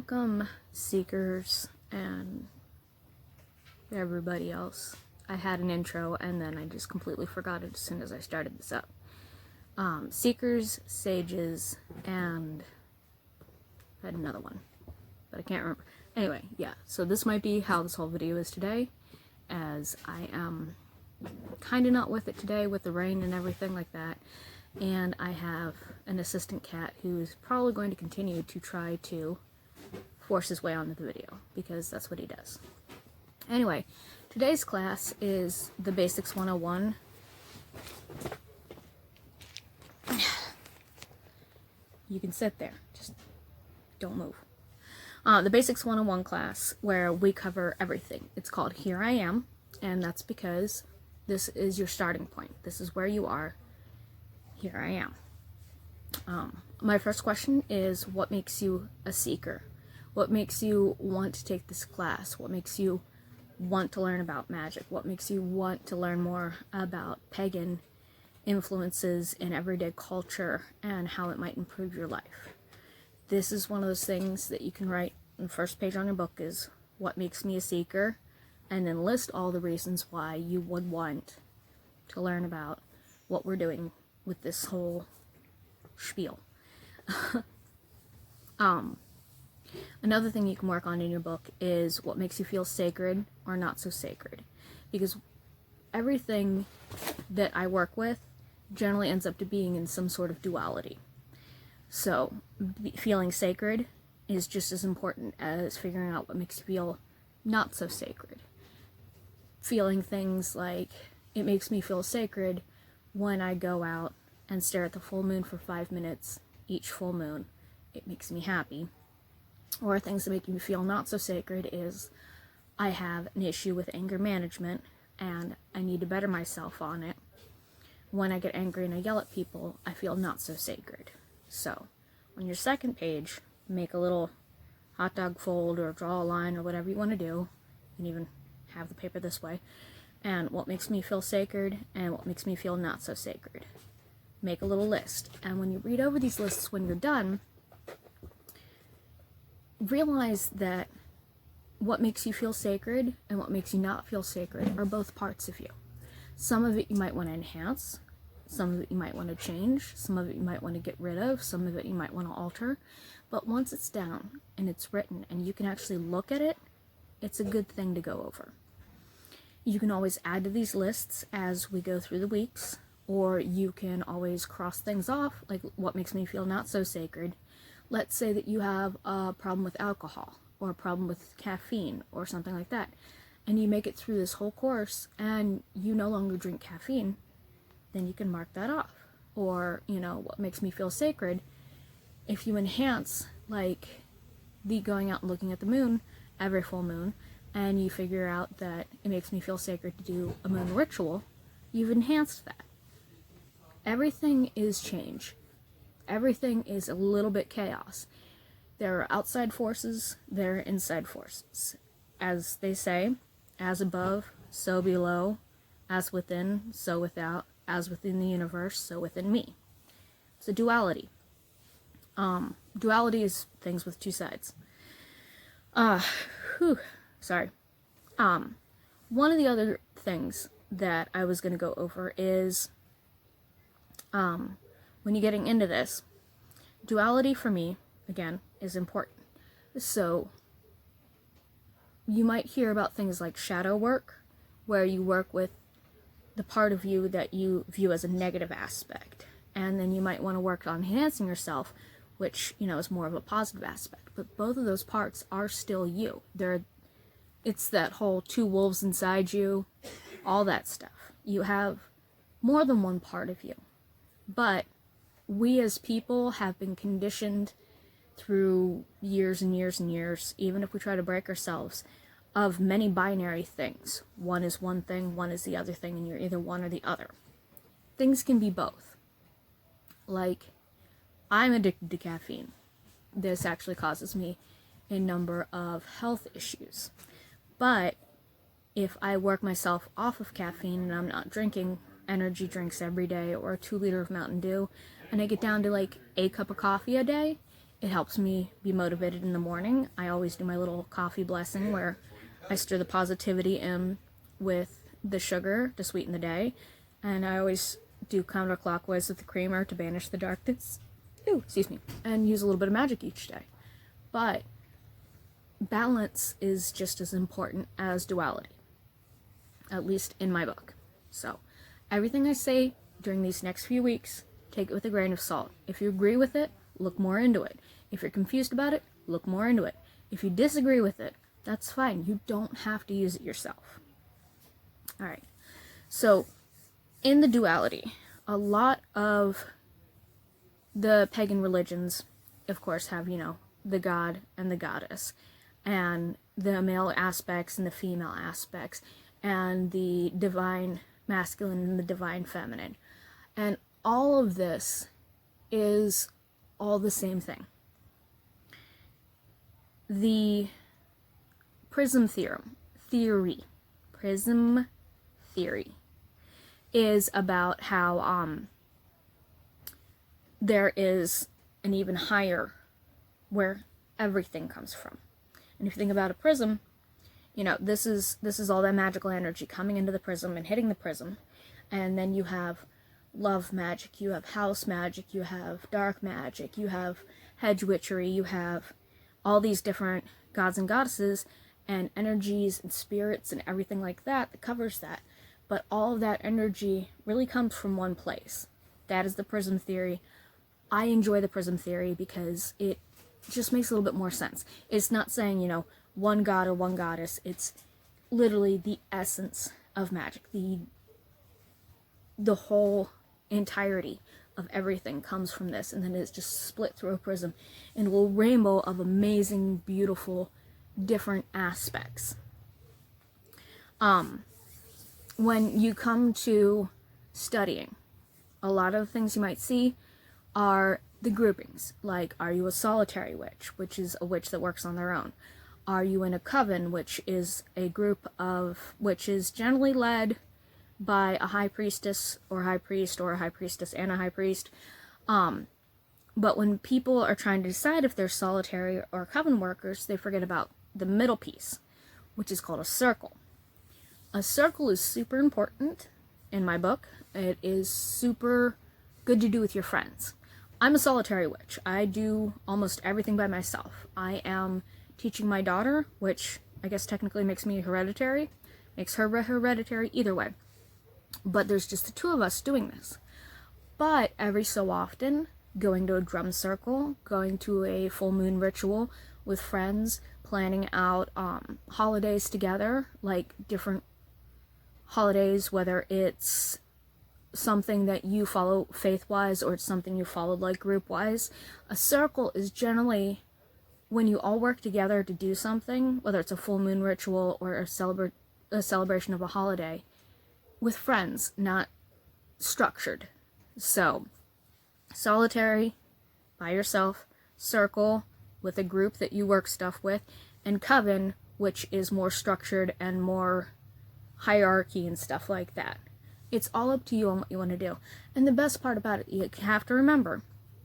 Welcome, seekers and everybody else. I had an intro and then I just completely forgot it as soon as I started this up. Seekers, sages, and I had another one, but I can't remember. Anyway, yeah, so this might be how this whole video is today, as I am kind of not with it today with the rain and everything like that. And I have an assistant cat who is probably going to continue to try to force his way onto the video, because that's what he does. Anyway, today's class is the Basics 101. You can sit there, just don't move. The Basics 101 class, where we cover everything. It's called Here I Am, and that's because this is your starting point. This is where you are. Here I am. My first question is, what makes you a seeker? What makes you want to take this class? What makes you want to learn about magic? What makes you want to learn more about pagan influences in everyday culture and how it might improve your life? This is one of those things that you can write on the first page on your book, is what makes me a seeker, and then list all the reasons why you would want to learn about what we're doing with this whole spiel. Another thing you can work on in your book is what makes you feel sacred or not so sacred, because everything that I work with generally ends up to being in some sort of duality. So feeling sacred is just as important as figuring out what makes you feel not so sacred. Feeling things like, it makes me feel sacred when I go out and stare at the full moon for 5 minutes each full moon. It makes me happy. Or things that make me feel not so sacred is, I have an issue with anger management and I need to better myself on it. When I get angry and I yell at people, I feel not so sacred. So, on your second page, make a little hot dog fold or draw a line or whatever you want to do. You can even have the paper this way. And what makes me feel sacred and what makes me feel not so sacred. Make a little list. And when you read over these lists when you're done, realize that what makes you feel sacred and what makes you not feel sacred are both parts of you. Some of it you might want to enhance, some of it you might want to change, some of it you might want to get rid of, some of it you might want to alter. But once it's down and it's written and you can actually look at it, it's a good thing to go over. You can always add to these lists as we go through the weeks, or you can always cross things off, like what makes me feel not so sacred. Let's say that you have a problem with alcohol, or a problem with caffeine, or something like that, and you make it through this whole course, and you no longer drink caffeine, then you can mark that off. Or, what makes me feel sacred, if you enhance, like, the going out and looking at the moon every full moon, and you figure out that it makes me feel sacred to do a moon ritual, you've enhanced that. Everything is change. Everything is a little bit chaos. There are outside forces, there are inside forces. As they say, as above, so below, as within, so without, as within the universe, so within me. It's a duality. Duality is things with two sides. Sorry. One of the other things that I was going to go over is, when you're getting into this, duality for me, again, is important. So, you might hear about things like shadow work, where you work with the part of you that you view as a negative aspect. And then you might want to work on enhancing yourself, which, is more of a positive aspect. But both of those parts are still you. It's that whole two wolves inside you, all that stuff. You have more than one part of you. But we as people have been conditioned through years and years and years, even if we try to break ourselves, of many binary things. One is one thing, one is the other thing, and you're either one or the other. Things can be both. Like, I'm addicted to caffeine. This actually causes me a number of health issues. But if I work myself off of caffeine and I'm not drinking energy drinks every day or a 2 liter of Mountain Dew, and I get down to like a cup of coffee a day, It helps me be motivated in the morning. I always do my little coffee blessing where I stir the positivity in with the sugar to sweeten the day. And I always do counterclockwise with the creamer to banish the darkness. Ooh, excuse me. And use a little bit of magic each day. But balance is just as important as duality, at least in my book. So everything I say during these next few weeks, take it with a grain of salt. If you agree with it, look more into it. If you're confused about it, look more into it. If you disagree with it, that's fine. You don't have to use it yourself. All right. So in the duality, a lot of the pagan religions, of course, have, the god and the goddess, and the male aspects and the female aspects, and the divine masculine and the divine feminine. And all of this is all the same thing. The prism theory is about how there is an even higher where everything comes from. And if you think about a prism, this is all that magical energy coming into the prism and hitting the prism. And then you have love magic, you have house magic, you have dark magic, you have hedge witchery, you have all these different gods and goddesses and energies and spirits and everything like that that covers that. But all of that energy really comes from one place. That is the prism theory. I enjoy the prism theory because it just makes a little bit more sense. It's not saying, one god or one goddess. It's literally the essence of magic. The whole entirety of everything comes from this, and then it's just split through a prism in a little rainbow of amazing, beautiful, different aspects. When you come to studying, a lot of the things you might see are the groupings, like, are you a solitary witch, which is a witch that works on their own? Are you in a coven, which is a group of witches generally led by a high priestess or high priest, or a high priestess and a high priest? But when people are trying to decide if they're solitary or coven workers, they forget about the middle piece, which is called a circle. A circle is super important in my book. It is super good to do with your friends. I'm a solitary witch. I do almost everything by myself. I am teaching my daughter, which I guess technically makes me hereditary, makes her hereditary, either way. But there's just the two of us doing this. But every so often, going to a drum circle, going to a full moon ritual with friends, planning out holidays together, like different holidays, whether it's something that you follow faith-wise or it's something you follow like group-wise. A circle is generally when you all work together to do something, whether it's a full moon ritual or a celebration of a holiday, with friends, not structured. So, solitary, by yourself, circle, with a group that you work stuff with, and coven, which is more structured and more hierarchy and stuff like that. It's all up to you on what you want to do. And the best part about it, you have to remember,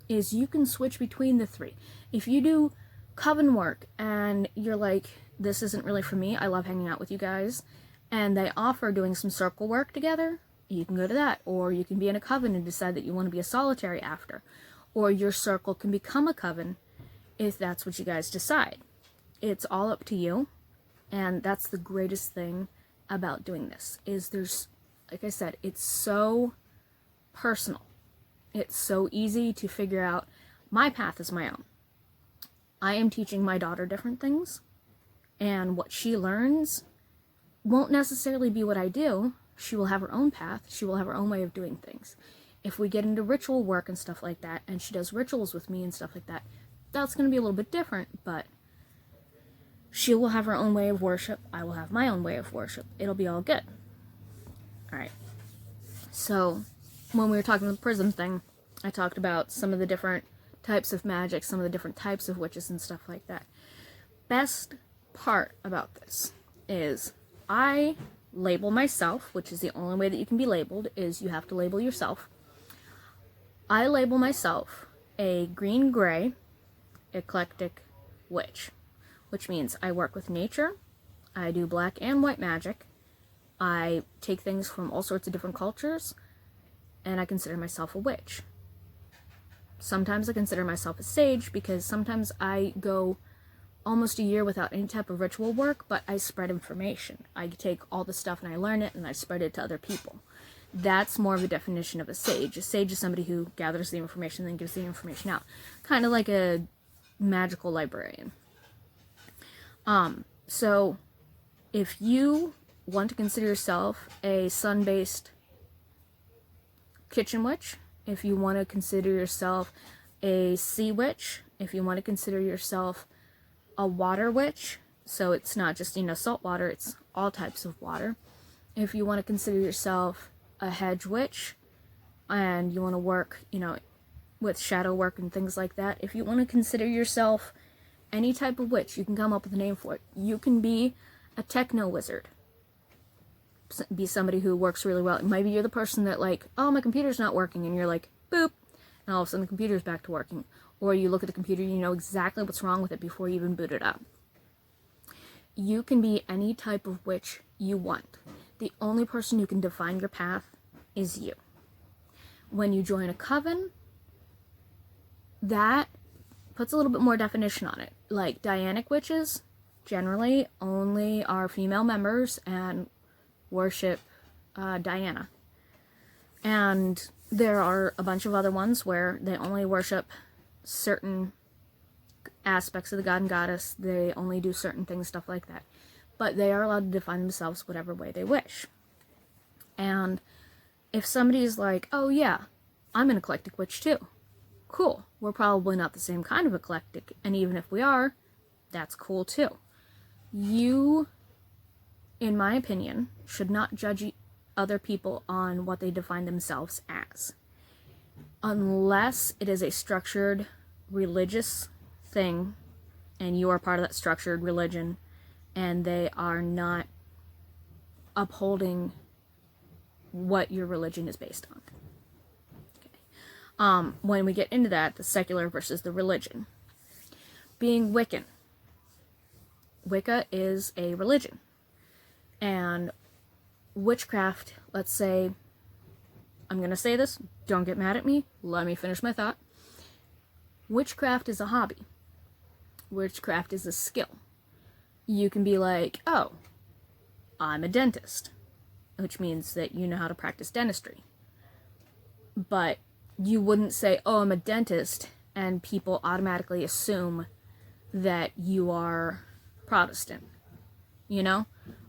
is you can switch between the three. If you do coven work and you're like, this isn't really for me, I love hanging out with you guys, and they offer doing some circle work together, you can go to that. Or you can be in a coven and decide that you want to be a solitary after. Or your circle can become a coven if that's what you guys decide. It's all up to you. And that's the greatest thing about doing this, is there's, like I said, it's so personal. It's so easy to figure out. My path is my own. I am teaching my daughter different things, and what she learns won't necessarily be what I do. She will have her own path. She will have her own way of doing things. If we get into ritual work and stuff like that, and she does rituals with me and stuff like that, that's going to be a little bit different, but she will have her own way of worship. I will have my own way of worship. It'll be all good. Alright. So, when we were talking about the prism thing, I talked about some of the different types of magic, some of the different types of witches and stuff like that. Best part about this is I label myself, which is the only way that you can be labeled, is you have to label yourself. I label myself a green-gray eclectic witch, which means I work with nature, I do black and white magic, I take things from all sorts of different cultures, and I consider myself a witch. Sometimes I consider myself a sage because sometimes I go almost a year without any type of ritual work, but I spread information. I take all the stuff and I learn it and I spread it to other people. That's more of a definition of a sage. A sage is somebody who gathers the information and then gives the information out. Kind of like a magical librarian. So if you want to consider yourself a sun-based kitchen witch, if you want to consider yourself a sea witch, if you want to consider yourself a water witch, so it's not just, salt water, it's all types of water. If you want to consider yourself a hedge witch, and you want to work, with shadow work and things like that, if you want to consider yourself any type of witch, you can come up with a name for it. You can be a techno wizard. Be somebody who works really well. Maybe you're the person that oh, my computer's not working, and you're like, boop, and all of a sudden the computer's back to working. Or you look at the computer, you know exactly what's wrong with it before you even boot it up. You can be any type of witch you want. The only person who can define your path is you. When you join a coven, that puts a little bit more definition on it. Like Dianic witches generally only are female members and worship Diana. And there are a bunch of other ones where they only worship certain aspects of the god and goddess. They only do certain things, stuff like that. But they are allowed to define themselves whatever way they wish. And if somebody's like, oh yeah, I'm an eclectic witch too. Cool. We're probably not the same kind of eclectic. And even if we are, that's cool too. You, in my opinion, should not judge other people on what they define themselves as. Unless it is a structured religious thing, and you are part of that structured religion, and they are not upholding what your religion is based on. Okay. When we get into that, the secular versus the religion. Being Wiccan. Wicca is a religion. And witchcraft, let's say, I'm going to say this, don't get mad at me, let me finish my thought. Witchcraft is a hobby. Witchcraft is a skill. You can be like, oh, I'm a dentist, which means that you know how to practice dentistry. But you wouldn't say, oh, I'm a dentist, and people automatically assume that you are Protestant,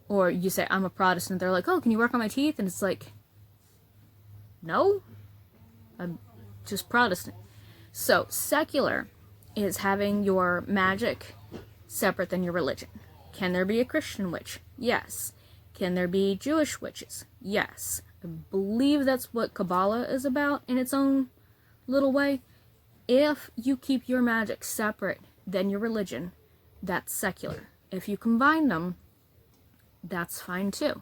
Or you say, I'm a Protestant, they're like, oh, can you work on my teeth? And it's like, no, I'm just Protestant. So, secular is having your magic separate than your religion. Can there be a Christian witch? Yes. Can there be Jewish witches? Yes. I believe that's what Kabbalah is about in its own little way. If you keep your magic separate than your religion, that's secular. If you combine them, that's fine too.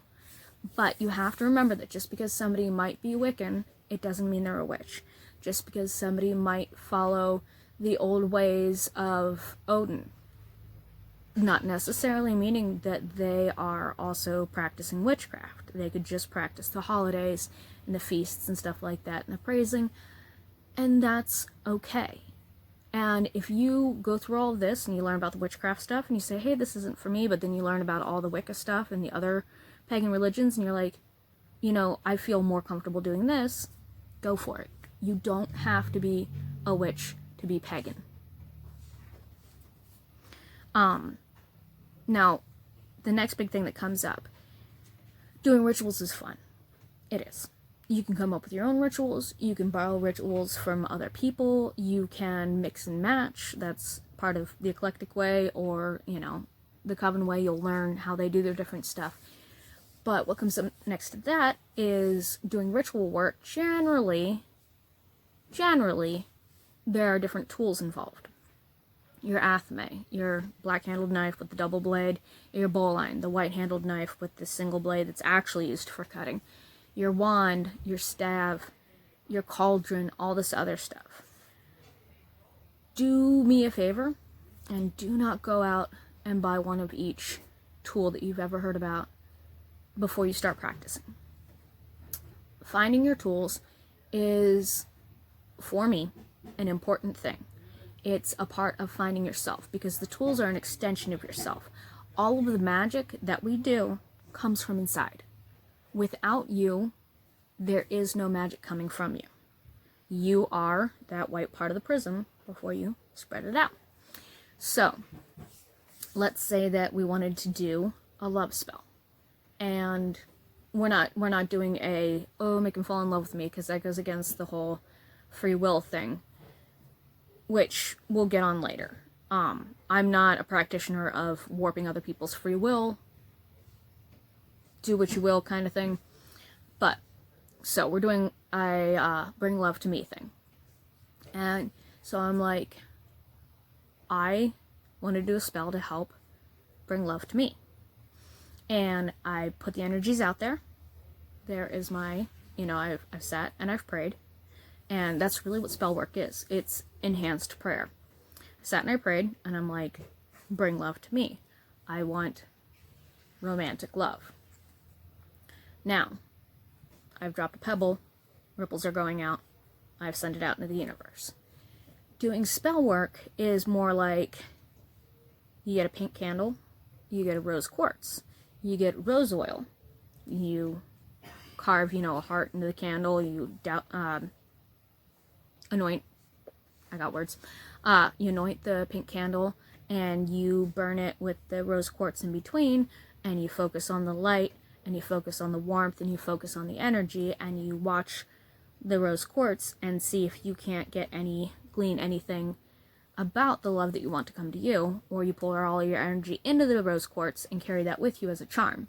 But you have to remember that just because somebody might be Wiccan, it doesn't mean they're a witch. Just because somebody might follow the old ways of Odin, not necessarily meaning that they are also practicing witchcraft. They could just practice the holidays and the feasts and stuff like that and the praising, and that's okay. And if you go through all of this and you learn about the witchcraft stuff and you say, hey, this isn't for me, but then you learn about all the Wicca stuff and the other pagan religions and you're like, I feel more comfortable doing this, go for it. You don't have to be a witch to be pagan. Now, the next big thing that comes up, doing rituals is fun. It is. You can come up with your own rituals, you can borrow rituals from other people, you can mix and match. That's part of the eclectic way, or, the coven way. You'll learn how they do their different stuff. But what comes up next to that is doing ritual work. Generally, there are different tools involved. Your athame, your black-handled knife with the double blade, your bowline, the white-handled knife with the single blade that's actually used for cutting, your wand, your staff, your cauldron, all this other stuff. do me a favor and do not go out and buy one of each tool that you've ever heard about before you start practicing. Finding your tools is, for me, an important thing. It's a part of finding yourself, because the tools are an extension of yourself. All of the magic that we do comes from inside. Without you, there is no magic coming from you. You are that white part of the prism before you spread it out. So, let's say that we wanted to do a love spell, and we're not doing a, oh, make him fall in love with me, because that goes against the whole free will thing, which we'll get on later. I'm not a practitioner of warping other people's free will, do what you will kind of thing. But, so we're doing a bring love to me thing. And so I'm like, I want to do a spell to help bring love to me. And I put the energies out there. There is my, I've sat and I've prayed. And that's really what spell work is. It's enhanced prayer. I sat and I prayed, and I'm like, bring love to me. I want romantic love. Now, I've dropped a pebble, ripples are going out, I've sent it out into the universe. Doing spell work is more like, you get a pink candle, you get a rose quartz, you get rose oil, you carve, a heart into the candle, you anoint, you anoint the pink candle, and you burn it with the rose quartz in between, and you focus on the light, and you focus on the warmth, and you focus on the energy, and you watch the rose quartz and see if you can't glean anything about the love that you want to come to you, or you pour all your energy into the rose quartz and carry that with you as a charm.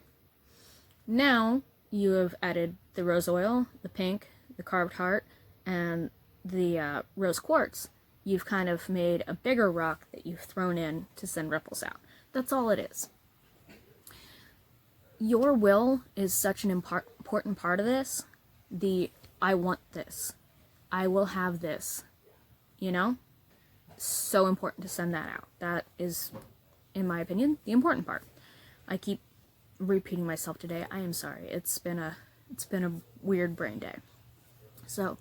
Now, you have added the rose oil, the pink, the carved heart, and the rose quartz. You've kind of made a bigger rock that you've thrown in to send ripples out. That's all it is. Your will is such an important part of this. I want this. I will have this. So important to send that out. That is, in my opinion, the important part. I keep repeating myself today. I am sorry. It's been a weird brain day. So,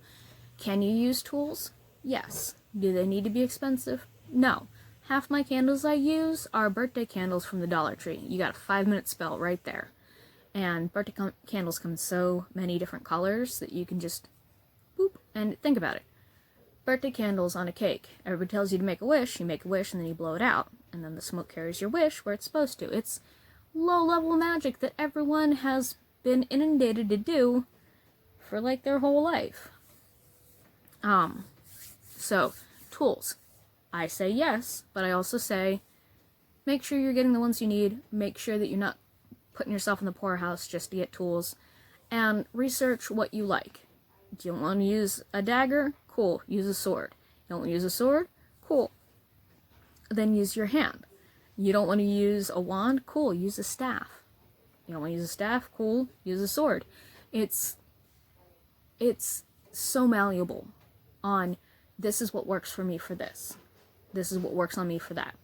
can you use tools? Yes. Do they need to be expensive? No. Half my candles I use are birthday candles from the Dollar Tree. You got a 5-minute spell right there. And birthday candles come in so many different colors that you can just boop, and think about it. Birthday candles on a cake. Everybody tells you to make a wish, and then you blow it out. And then the smoke carries your wish where it's supposed to. It's low-level magic that everyone has been inundated to do for like their whole life. So, tools. I say yes, but I also say, make sure you're getting the ones you need. Make sure that you're not putting yourself in the poorhouse just to get tools. And research what you like. Do you want to use a dagger? Cool, use a sword. You don't want to use a sword? Cool. Then use your hand. You don't want to use a wand? Cool, use a staff. You don't want to use a staff? Cool, use a sword. It's so malleable on, this is what works for me for this. This is what works on me for that.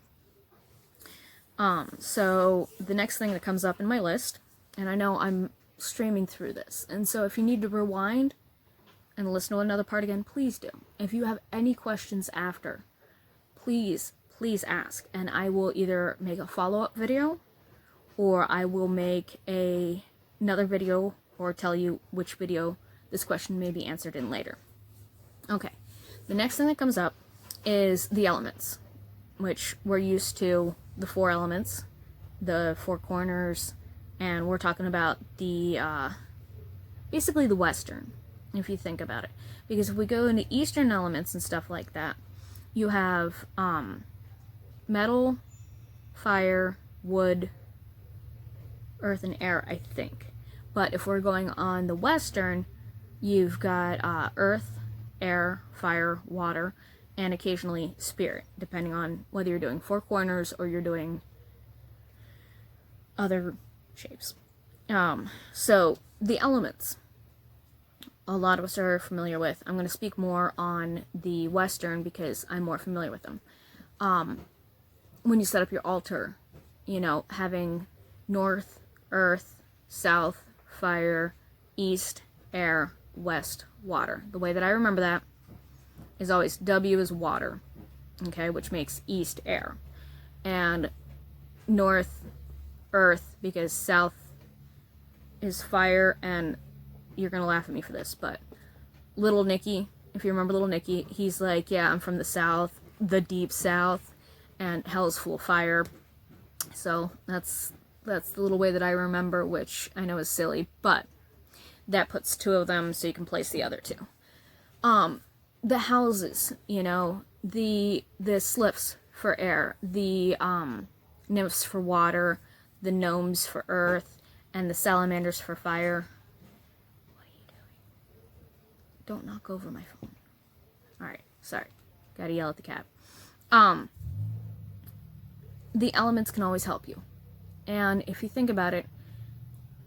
So the next thing that comes up in my list, and I know I'm streaming through this, and so if you need to rewind and listen to another part again, please do. If you have any questions after, please ask, and I will either make a follow-up video, or I will make another video, or tell you which video this question may be answered in later. Okay, the next thing that comes up is the elements, which we're used to the 4 elements, the 4 corners, and we're talking about the, basically the Western, if you think about it. Because if we go into Eastern elements and stuff like that, you have, metal, fire, wood, earth, and air, I think. But if we're going on the Western, you've got, earth, air, fire, water, and occasionally spirit, depending on whether you're doing 4 corners or you're doing other shapes. So, the elements. a lot of us are familiar with. I'm going to speak more on the Western because I'm more familiar with them. When you set up your altar, you know, having north, earth, south, fire, east, air, west, water. The way that I remember that is always W is water, okay, which makes east air. And north, earth, because south is fire, and you're going to laugh at me for this, but Little Nicky, if you remember Little Nicky, he's like, yeah, I'm from the south, the deep south, and hell's full of fire. So that's the little way that I remember, which I know is silly, but that puts two of them so you can place the other two. The houses, you know, the slips for air, the nymphs for water, the gnomes for earth, and the salamanders for fire. What are you doing? Don't knock over my phone. Alright, sorry. Gotta yell at the cat. The elements can always help you. And if you think about it,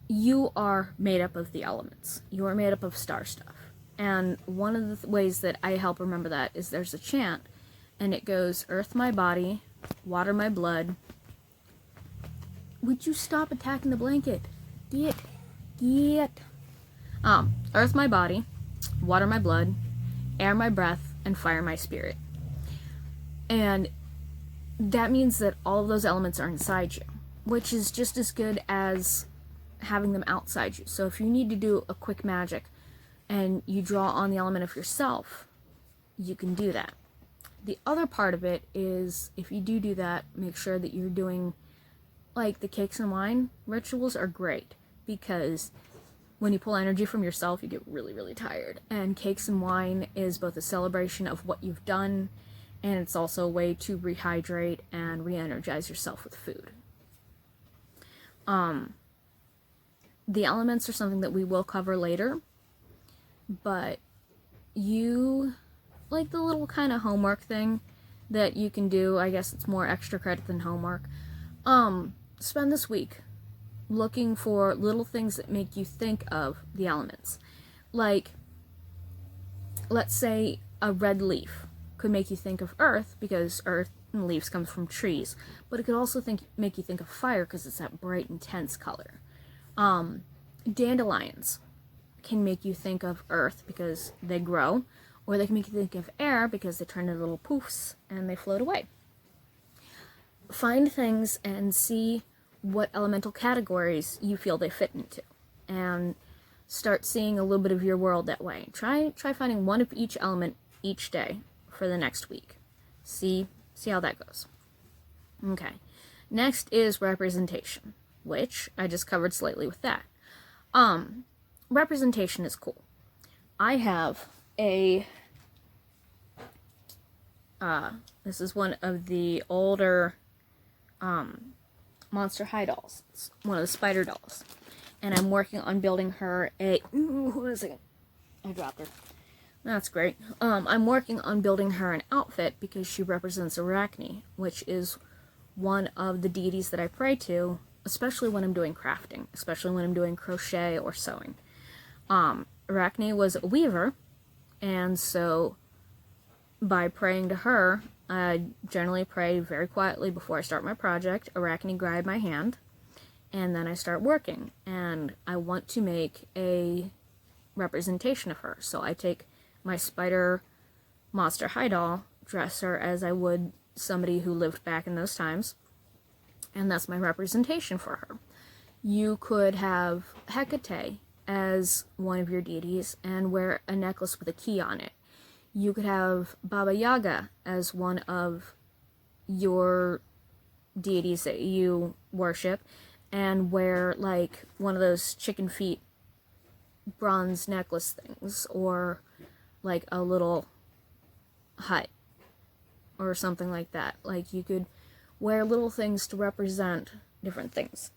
you are made up of the elements. You are made up of star stuff. And one of the ways that I help remember that is there's a chant, and it goes, earth my body, water my blood. Would you stop attacking the blanket? Get. Earth my body, water my blood, air my breath, and fire my spirit. And that means that all of those elements are inside you, which is just as good as having them outside you. So if you need to do a quick magic and you draw on the element of yourself, you can do that. The other part of it is, if you do that, make sure that you're doing, like, the cakes and wine rituals are great, because when you pull energy from yourself, you get really, really tired. And cakes and wine is both a celebration of what you've done, and it's also a way to rehydrate and re-energize yourself with food. The elements are something that we will cover later, but you, like the little kind of homework thing that you can do, I guess it's more extra credit than homework, spend this week looking for little things that make you think of the elements. Like, let's say a red leaf could make you think of earth, because earth and leaves comes from trees, but it could also make you think of fire, because it's that bright, intense color. Dandelions can make you think of earth because they grow, or they can make you think of air because they turn into little poofs and they float away. Find things and see what elemental categories you feel they fit into, and start seeing a little bit of your world that way. Try finding one of each element each day for the next week. See how that goes. Okay. Next is representation, which I just covered slightly with that. Representation is cool. I have a this is one of the older Monster High dolls. It's one of the spider dolls. And I'm working on building her a... hold on a second. I dropped her. That's great. I'm working on building her an outfit because she represents Arachne, which is one of the deities that I pray to, especially when I'm doing crafting, especially when I'm doing crochet or sewing. Arachne was a weaver, and so by praying to her, I generally pray very quietly before I start my project, Arachne guide my hand, and then I start working. And I want to make a representation of her. So I take my spider Monster High doll, dress her as I would somebody who lived back in those times, and that's my representation for her. You could have Hecate as one of your deities and wear a necklace with a key on it. You could have Baba Yaga as one of your deities that you worship and wear, like, one of those chicken feet bronze necklace things, or like a little hut or something like that. Like, you could wear little things to represent different things.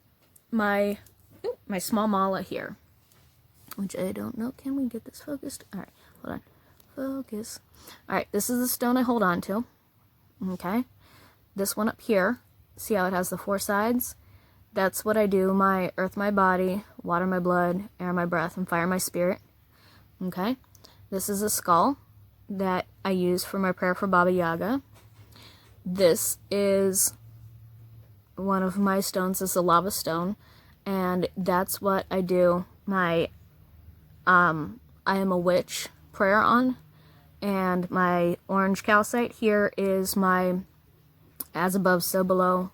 My small mala here, which I don't know, can we get this focused? Alright, hold on. Focus. Alright, this is the stone I hold on to. Okay. This one up here, see how it has the 4 sides? That's what I do my earth my body, water my blood, air my breath, and fire my spirit. Okay? This is a skull that I use for my prayer for Baba Yaga. This is one of my stones, is a lava stone, and that's what I do my I am a witch prayer on. And my orange calcite here is my as above, so below,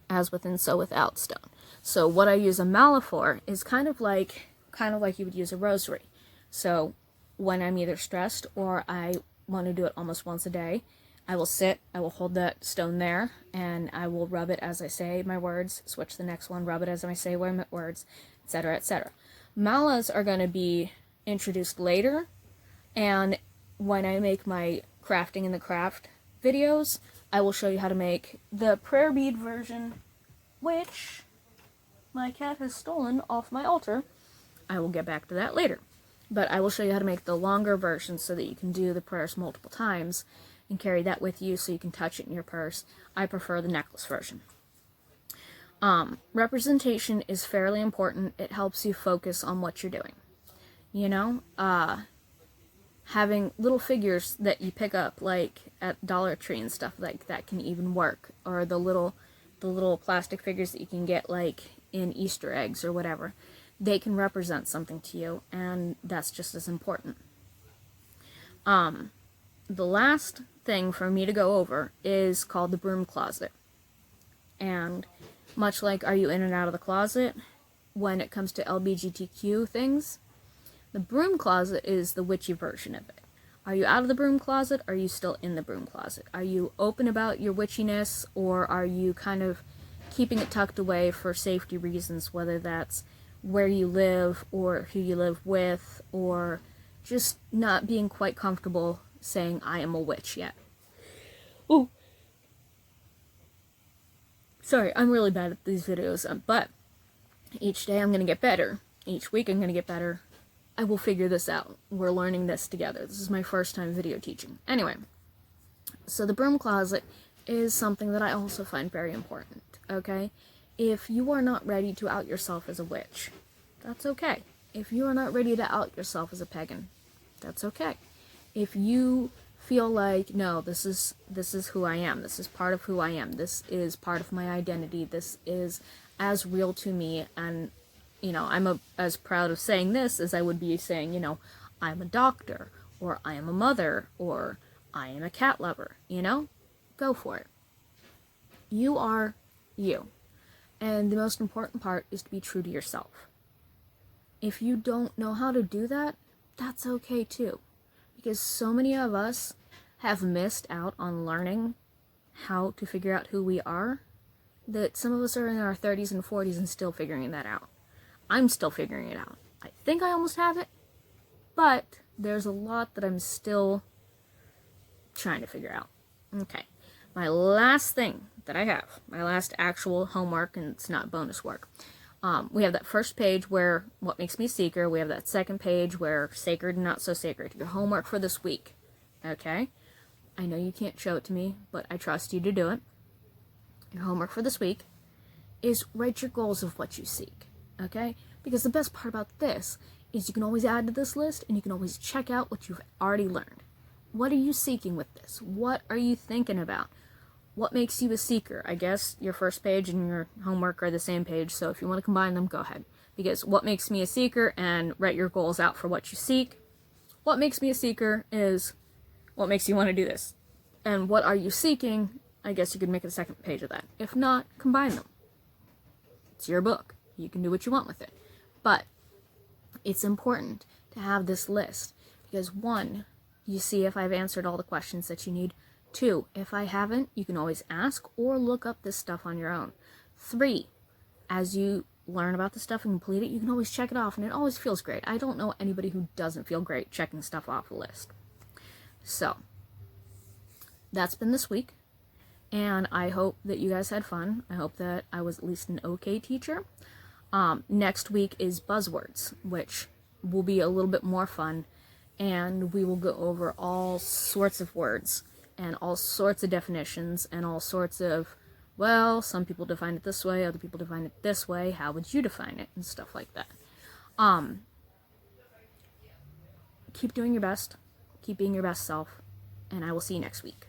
as within, so without stone. So what I use a mala for is kind of like you would use a rosary. So when I'm either stressed or I want to do it almost once a day, I will sit, I will hold that stone there, and I will rub it as I say my words, switch to the next one, rub it as I say my words, etc., etc. Malas are going to be introduced later, and when I make my crafting in the craft videos, I will show you how to make the prayer bead version, which my cat has stolen off my altar. I will get back to that later. But I will show you how to make the longer version so that you can do the prayers multiple times and carry that with you so you can touch it in your purse. I prefer the necklace version. Representation is fairly important. It helps you focus on what you're doing. You know, having little figures that you pick up, like at Dollar Tree and stuff like that, can even work. Or the little plastic figures that you can get, like in Easter eggs or whatever. They can represent something to you, and that's just as important. The last thing for me to go over is called the broom closet. And much like are you in and out of the closet, when it comes to LGBTQ things, the broom closet is the witchy version of it. Are you out of the broom closet? Or are you still in the broom closet? Are you open about your witchiness, or are you kind of keeping it tucked away for safety reasons, whether that's where you live or who you live with, or just not being quite comfortable saying I am a witch yet? Ooh. Sorry, I'm really bad at these videos, but each day I'm going to get better. Each week I'm going to get better. I will figure this out. We're learning this together. This is my first time video teaching. Anyway, so the broom closet is something that I also find very important, okay? If you are not ready to out yourself as a witch, that's okay. If you are not ready to out yourself as a pagan, that's okay. If you feel like, no, this is who I am, this is part of who I am, this is part of my identity, this is as real to me, and you know, I'm as proud of saying this as I would be saying, you know, I'm a doctor, or I am a mother, or I am a cat lover, you know? Go for it. You are you. And the most important part is to be true to yourself. If you don't know how to do that, that's okay too. Because so many of us have missed out on learning how to figure out who we are, that some of us are in our 30s and 40s and still figuring that out. I'm still figuring it out. I think I almost have it, but there's a lot that I'm still trying to figure out. Okay, my last thing that I have, my last actual homework, and it's not bonus work. We have that first page where what makes me a seeker. We have that second page where sacred and not so sacred. Your homework for this week. Okay? I know you can't show it to me, but I trust you to do it. Your homework for this week is write your goals of what you seek. Okay? Because the best part about this is you can always add to this list and you can always check out what you've already learned. What are you seeking with this? What are you thinking about? What makes you a seeker? I guess your first page and your homework are the same page, so if you want to combine them, go ahead. Because what makes me a seeker, and write your goals out for what you seek. What makes me a seeker is what makes you want to do this. And what are you seeking? I guess you could make a second page of that. If not, combine them. It's your book. You can do what you want with it. But it's important to have this list because 1, you see if I've answered all the questions that you need. 2, if I haven't, you can always ask or look up this stuff on your own. 3, as you learn about the stuff and complete it, you can always check it off, and it always feels great. I don't know anybody who doesn't feel great checking stuff off a list. So, that's been this week, and I hope that you guys had fun. I hope that I was at least an okay teacher. Next week is buzzwords, which will be a little bit more fun, and we will go over all sorts of words and all sorts of definitions and all sorts of, well, some people define it this way, other people define it this way, how would you define it, and stuff like that. keep doing your best, keep being your best self, and I will see you next week.